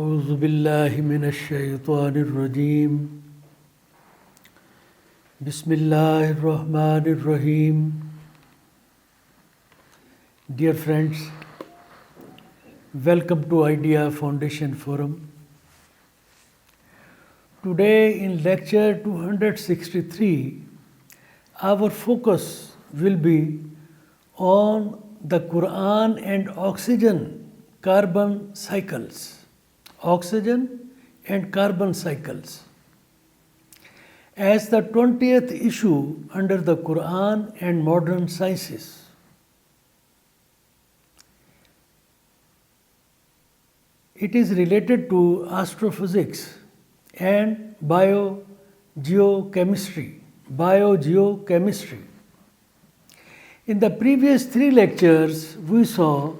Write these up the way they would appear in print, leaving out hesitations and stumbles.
أعوذ بالله من الشيطان الرجيم بسم الله الرحمن الرحيم. Dear friends, welcome to Idea Foundation Forum. Today in lecture 263, our focus will be on the Qur'an and oxygen-carbon cycles. Oxygen and carbon cycles. As the 20th issue under the Qur'an and modern sciences. It is related to astrophysics and biogeochemistry. In the previous 3 lectures, we saw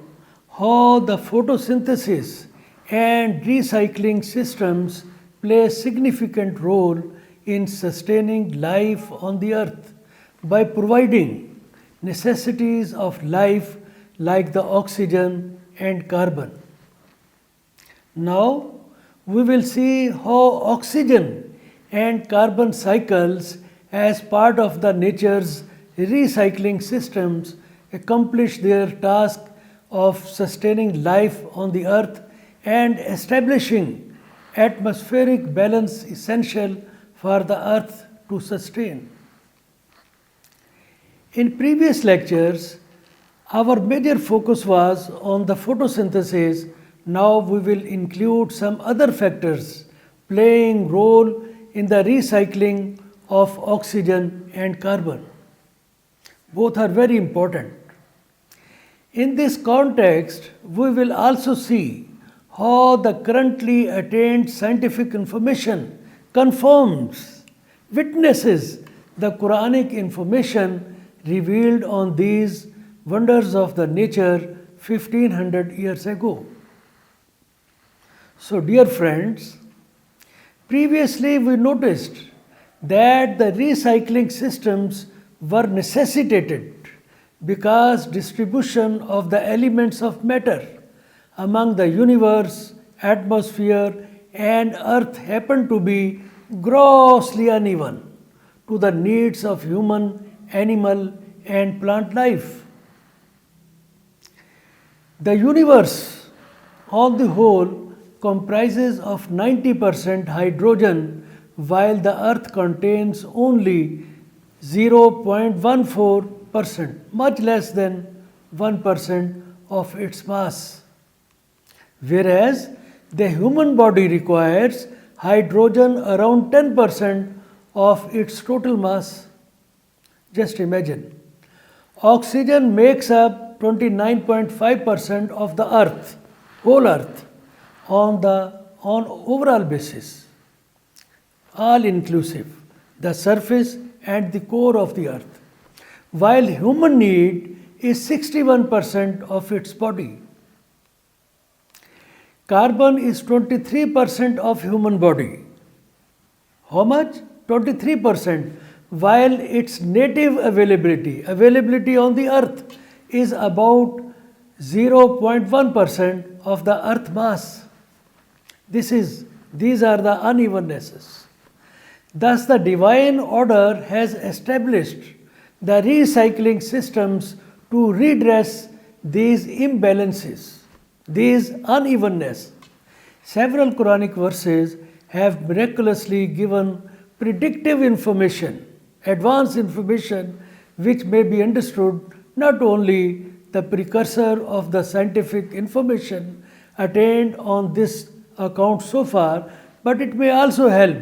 how the photosynthesis and recycling systems play a significant role in sustaining life on the earth by providing necessities of life like the oxygen and carbon. Now, we will see how oxygen and carbon cycles as part of the nature's recycling systems accomplish their task of sustaining life on the earth and establishing atmospheric balance essential for the earth to sustain. In previous lectures, our major focus was on the photosynthesis. Now we will include some other factors playing role in the recycling of oxygen and carbon. Both are very important. In this context, we will also see how the currently attained scientific information confirms, witnesses the Quranic information revealed on these wonders of the nature 1500 years ago. So, dear friends, previously we noticed that the recycling systems were necessitated because distribution of the elements of matter among the universe, atmosphere and earth happened to be grossly uneven to the needs of human, animal and plant life. The universe on the whole comprises of 90% hydrogen while the earth contains only 0.14%, much less than 1% of its mass. Whereas the human body requires hydrogen around 10% of its total mass. Just imagine. Oxygen makes up 29.5% of the earth, whole earth, on overall basis, all inclusive, the surface and the core of the earth, while human need is 61% of its body. Carbon is 23% of human body. How much? 23%, while its native availability on the earth is about 0.1% of the earth mass. These are the unevenness. Thus, the divine order has established the recycling systems to redress these imbalances, these unevenness. Several Quranic verses have miraculously given predictive information, advanced information, which may be understood not only the precursor of the scientific information attained on this account so far, but it may also help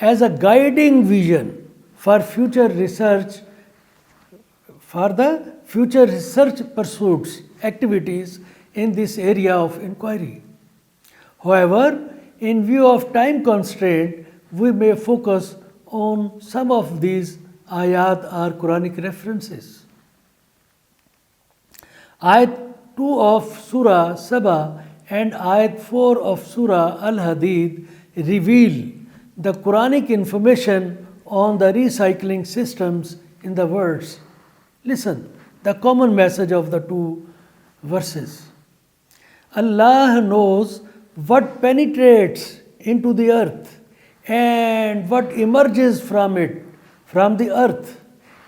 as a guiding vision for future research, for the future research pursuits, activities in this area of inquiry. However, in view of time constraint, we may focus on some of these ayat or Quranic references. Ayat 2 of Surah Saba and Ayat 4 of Surah Al-Hadid reveal the Quranic information on the recycling systems in the words. Listen, the common message of the 2 verses. Allah knows what penetrates into the earth and what emerges from it, from the earth,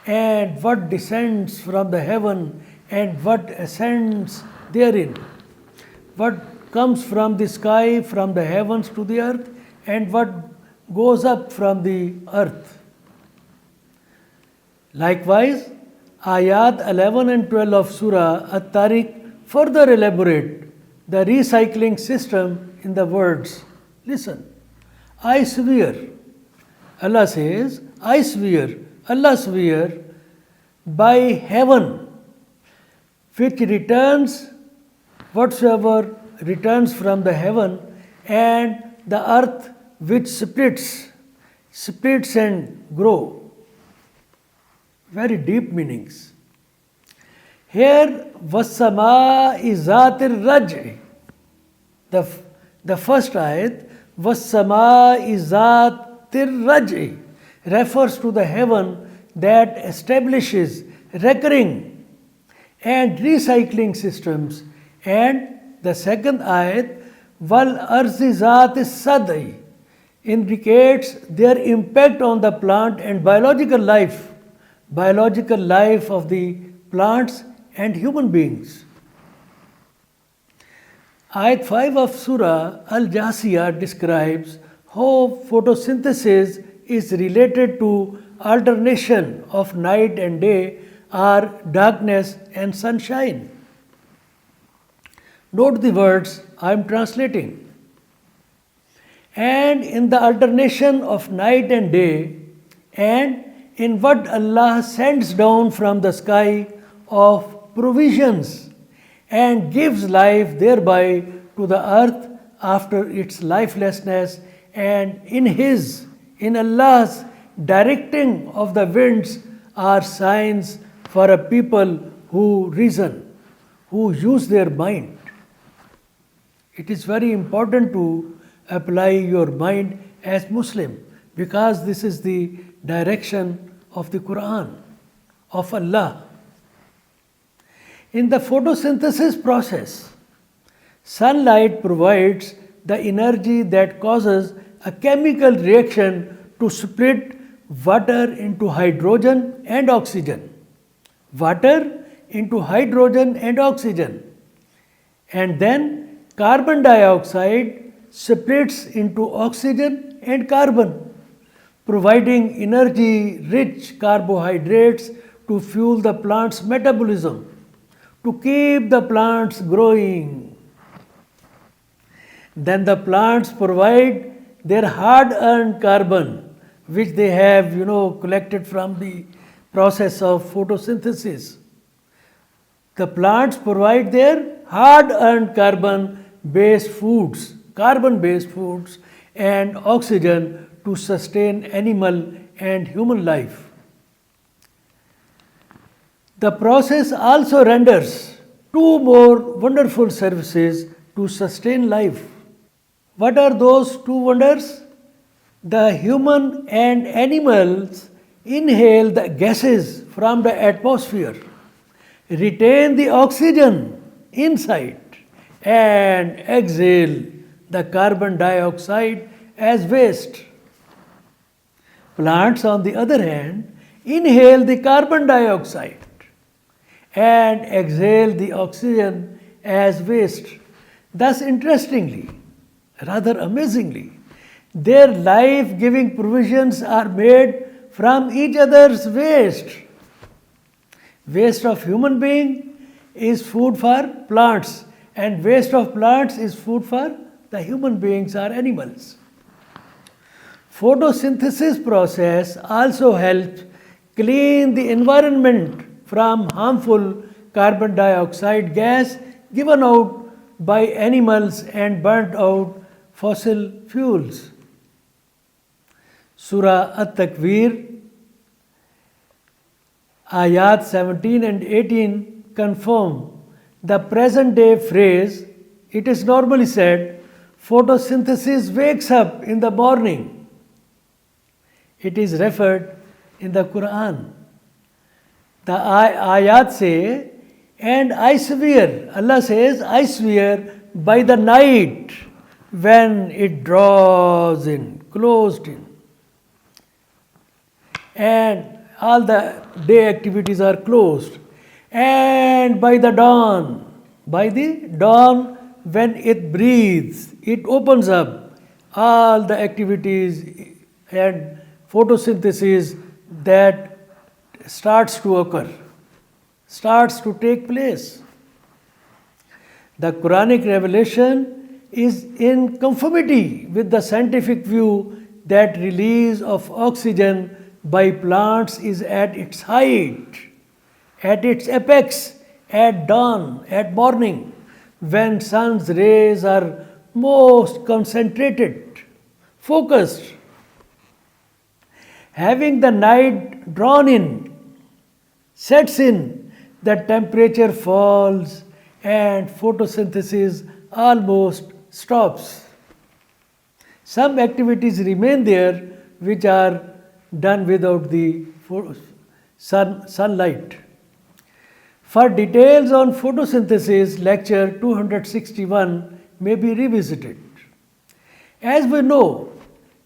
and what descends from the heaven and what ascends therein, what comes from the sky, from the heavens to the earth, and what goes up from the earth. Likewise, ayat 11 and 12 of Surah At-Tariq further elaborate the recycling system in the words. Listen, I swear, Allah says, I swear, Allah swear by heaven, which returns whatsoever returns from the heaven, and the earth which splits and grow. Very deep meanings. Here, Vassama izatir raj'i. The first ayat, Vassama izatir raj'i, refers to the heaven that establishes recurring and recycling systems, and the second ayat, Val arzi zat sad'i, indicates their impact on the plant and biological life of the plants and human beings. Ayat 5 of Surah Al-Jasiyah describes how photosynthesis is related to alternation of night and day or darkness and sunshine. Note the words I am translating. And in the alternation of night and day, and in what Allah sends down from the sky of provisions and gives life thereby to the earth after its lifelessness, and in Allah's directing of the winds are signs for a people who reason, who use their mind. It is very important to apply your mind as Muslim, because this is the direction of the Qur'an, of Allah. In the photosynthesis process, sunlight provides the energy that causes a chemical reaction to split water into hydrogen and oxygen. Water into hydrogen and oxygen. And then carbon dioxide splits into oxygen and carbon, providing energy-rich carbohydrates to fuel the plant's metabolism, to keep the plants growing. Then the plants provide their hard-earned carbon, which they have, collected from the process of photosynthesis. The plants provide their hard-earned carbon-based foods and oxygen to sustain animal and human life. The process also renders two more wonderful services to sustain life. What are those two wonders? The human and animals inhale the gases from the atmosphere, retain the oxygen inside, and exhale the carbon dioxide as waste. Plants, on the other hand, inhale the carbon dioxide and exhale the oxygen as waste. Thus, interestingly, rather amazingly, their life-giving provisions are made from each other's waste. Waste of human being is food for plants, and waste of plants is food for the human beings or animals. Photosynthesis process also helps clean the environment from harmful carbon dioxide gas given out by animals and burnt out fossil fuels. Surah At-Takwir, ayat 17 and 18 confirm the present day phrase. It is normally said, photosynthesis wakes up in the morning. It is referred in the Qur'an. The ayat say, and I swear, Allah says, I swear by the night when it draws in, closed in, and all the day activities are closed. And by the dawn, when it breathes, it opens up all the activities and photosynthesis that starts to occur, starts to take place. The Quranic revelation is in conformity with the scientific view that release of oxygen by plants is at its height, at its apex, at dawn, at morning, when sun's rays are most concentrated, focused. Having the night drawn in, sets in, the temperature falls and photosynthesis almost stops. Some activities remain there which are done without the sunlight. For details on photosynthesis, lecture 261 may be revisited. As we know,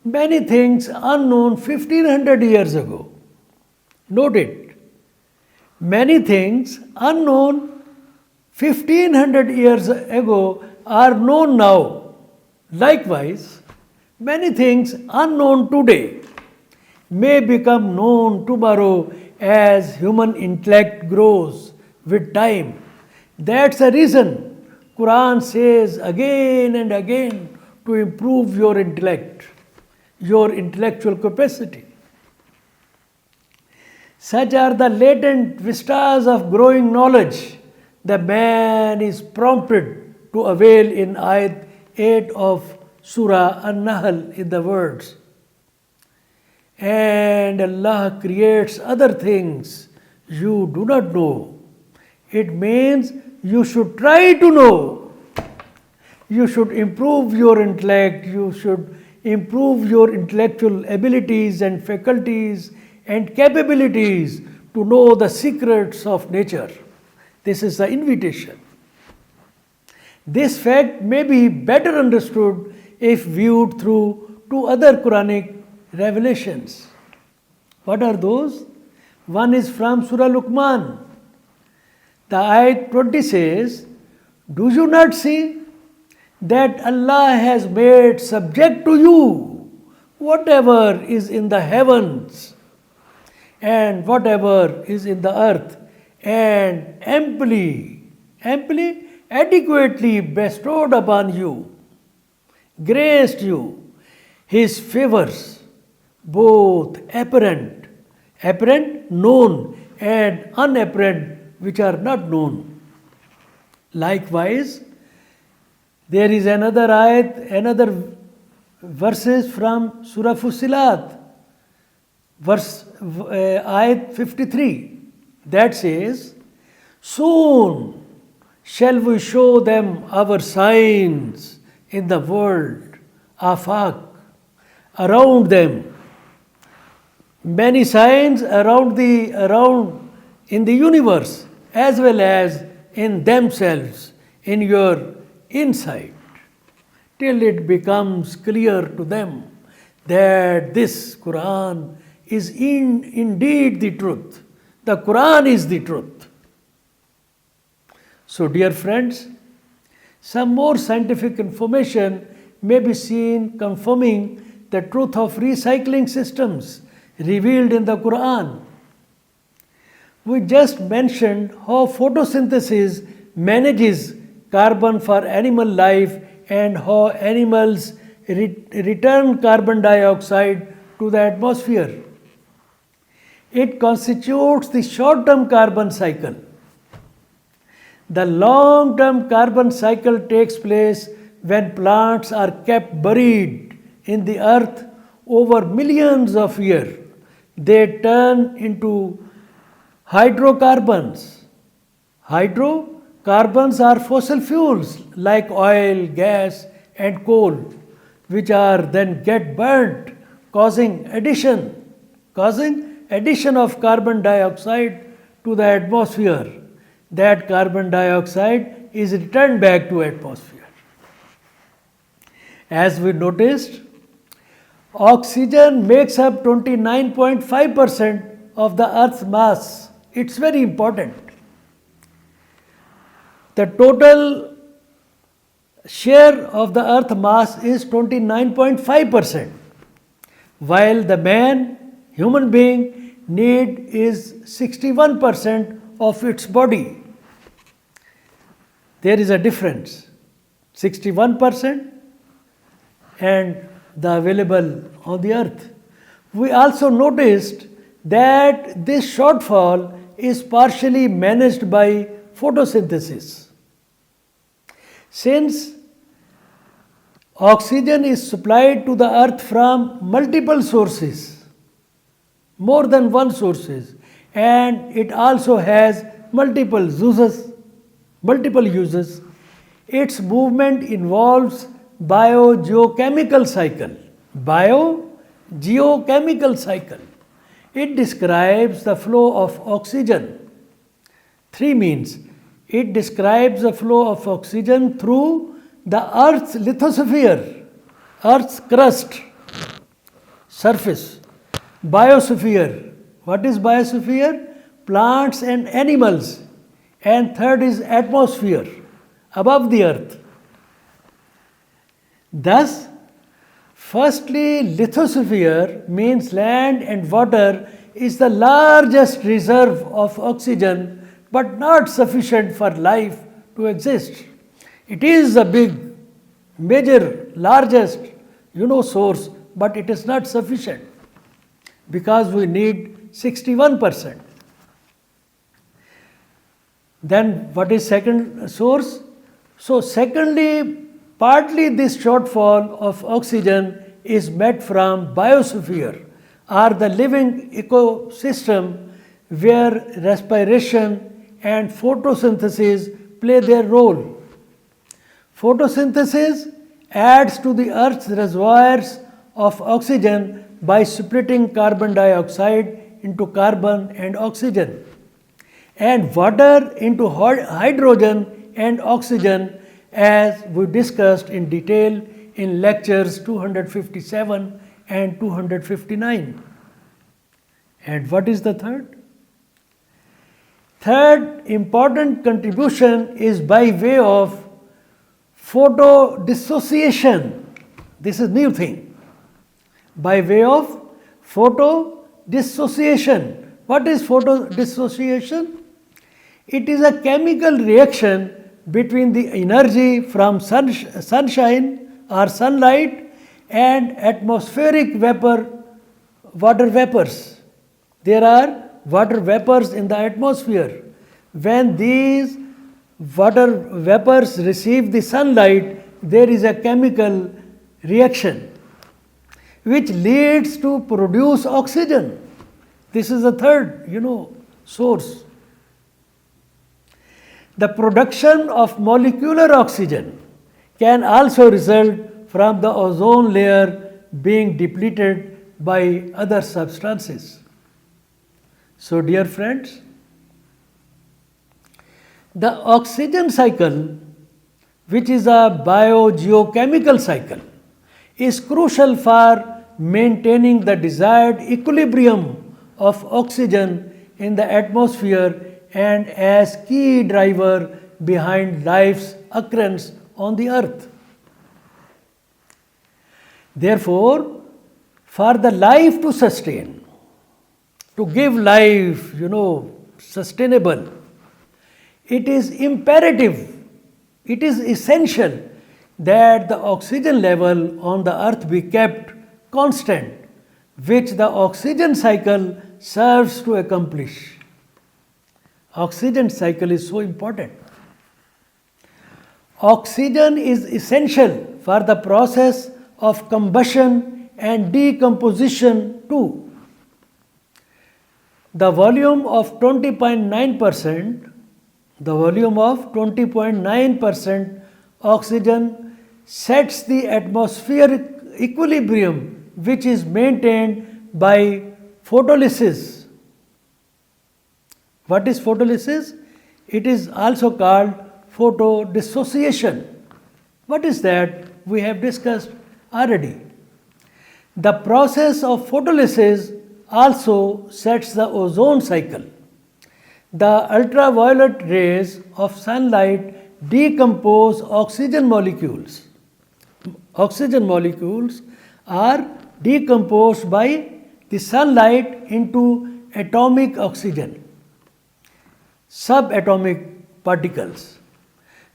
many things unknown 1500 years ago. Note it. Many things unknown 1500 years ago are known now. Likewise, many things unknown today may become known tomorrow as human intellect grows with time. That's the reason Qur'an says again and again to improve your intellect, your intellectual capacity. Such are the latent vistas of growing knowledge the man is prompted to avail in Ayat 8 of Surah An-Nahl in the words, and Allah creates other things you do not know. It means you should try to know. You should improve your intellect, you should improve your intellectual abilities and faculties and capabilities to know the secrets of nature. This is the invitation. This fact may be better understood if viewed through two other Quranic revelations. What are those? One is from Surah Luqman. The ayat 20 says, "Do you not see that Allah has made subject to you whatever is in the heavens and whatever is in the earth, and adequately bestowed upon you, graced you, His favors, both apparent, known, and unapparent, which are not known." Likewise, there is another ayat, another verses from Surah Fussilat, ayat 53, that says, "Soon shall we show them our signs in the world, afaq, around them." Many signs around in the universe as well as in themselves, in your insight, till it becomes clear to them that this Quran is indeed the truth. The Quran is the truth. So, dear friends, some more scientific information may be seen confirming the truth of recycling systems revealed in the Quran. We just mentioned how photosynthesis manages carbon for animal life and how animals return carbon dioxide to the atmosphere. It constitutes the short-term carbon cycle. The long-term carbon cycle takes place when plants are kept buried in the earth over millions of years. They turn into hydrocarbons. Hydrocarbons are fossil fuels like oil, gas, and coal, which are then get burnt, causing addition of carbon dioxide to the atmosphere. That carbon dioxide is returned back to atmosphere. As we noticed, oxygen makes up 29.5% of the Earth's mass. It's very important. The total share of the Earth mass is 29.5%, while the human being, need is 61% of its body. There is a difference, 61% and the available on the earth. We also noticed that this shortfall is partially managed by photosynthesis. Since oxygen is supplied to the earth from multiple sources, more than one sources, and it also has multiple uses. Its movement involves biogeochemical cycle. Biogeochemical cycle. It describes the flow of oxygen. 3 means it describes the flow of oxygen through the Earth's lithosphere, Earth's crust, surface. Biosphere. What is biosphere? Plants and animals. And third is atmosphere, above the earth. Thus, firstly, lithosphere means land and water is the largest reserve of oxygen, but not sufficient for life to exist. It is a big, major, largest, source, but it is not sufficient because we need 61%. Then what is second source? So secondly, partly this shortfall of oxygen is met from biosphere, or the living ecosystem where respiration and photosynthesis play their role. Photosynthesis adds to the Earth's reservoirs of oxygen by splitting carbon dioxide into carbon and oxygen, and water into hydrogen and oxygen, as we discussed in detail in lectures 257 and 259. And what is the third? Third important contribution is by way of photodissociation. This is new thing. By way of photodissociation. What is photodissociation? It is a chemical reaction between the energy from sunshine or sunlight and atmospheric water vapors. There are water vapors in the atmosphere. When these water vapors receive the sunlight, there is a chemical reaction which leads to produce oxygen. This is the third, source. The production of molecular oxygen can also result from the ozone layer being depleted by other substances. So, dear friends, the oxygen cycle, which is a biogeochemical cycle, is crucial for maintaining the desired equilibrium of oxygen in the atmosphere and as key driver behind life's occurrence on the earth. Therefore, for the life to sustain, to give life, sustainable, it is imperative, it is essential that the oxygen level on the earth be kept constant, which the oxygen cycle serves to accomplish. Oxygen cycle is so important. Oxygen is essential for the process of combustion and decomposition too. The volume of 20.9% oxygen sets the atmospheric equilibrium, which is maintained by photolysis. What is photolysis? It is also called photodissociation. What is that? we have discussed already. The process of photolysis also sets the ozone cycle. The ultraviolet rays of sunlight decompose oxygen molecules. Oxygen molecules are decomposed by the sunlight into atomic oxygen, subatomic particles.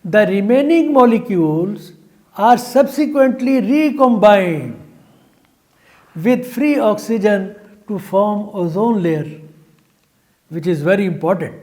The remaining molecules are subsequently recombined with free oxygen to form ozone layer, which is very important.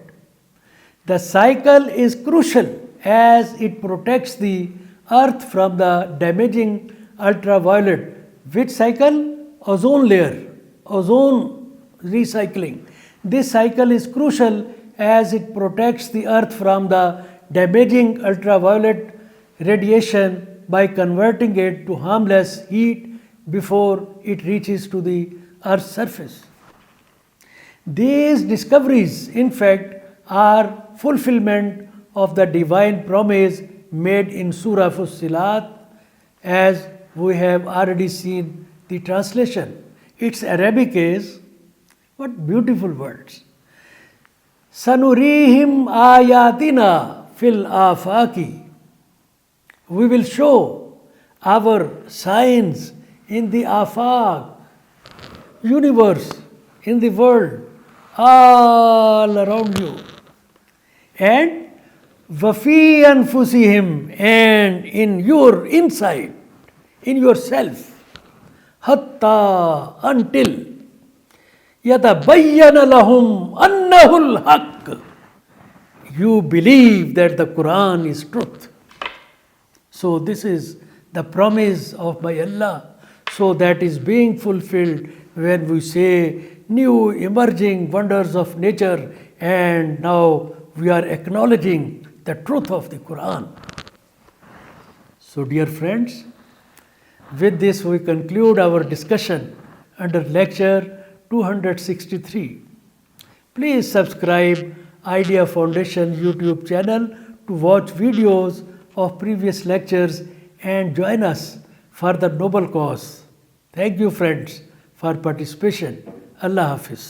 The cycle is crucial as it protects the earth from the damaging ultraviolet. Which cycle? Ozone layer, ozone recycling. This cycle is crucial as it protects the earth from the damaging ultraviolet radiation by converting it to harmless heat before it reaches to the earth's surface. These discoveries, in fact, are fulfillment of the divine promise made in Surah Fussilat, as we have already seen the translation. Its Arabic is, what beautiful words. Sanurihim ayatina fil afaki. We will show our signs in the afaq, universe, in the world, all around you. And wafi anfusihim, and in your inside, in yourself. Hatta, until yatabayyana lahum annahul haqq. You believe that the Qur'an is truth. So this is the promise of by Allah. So that is being fulfilled when we say new emerging wonders of nature, and now we are acknowledging the truth of the Qur'an. So dear friends, with this we conclude our discussion under lecture 263. Please subscribe Idea Foundation YouTube channel to watch videos of previous lectures and join us for the noble cause. Thank you friends for participation. Allah Hafiz.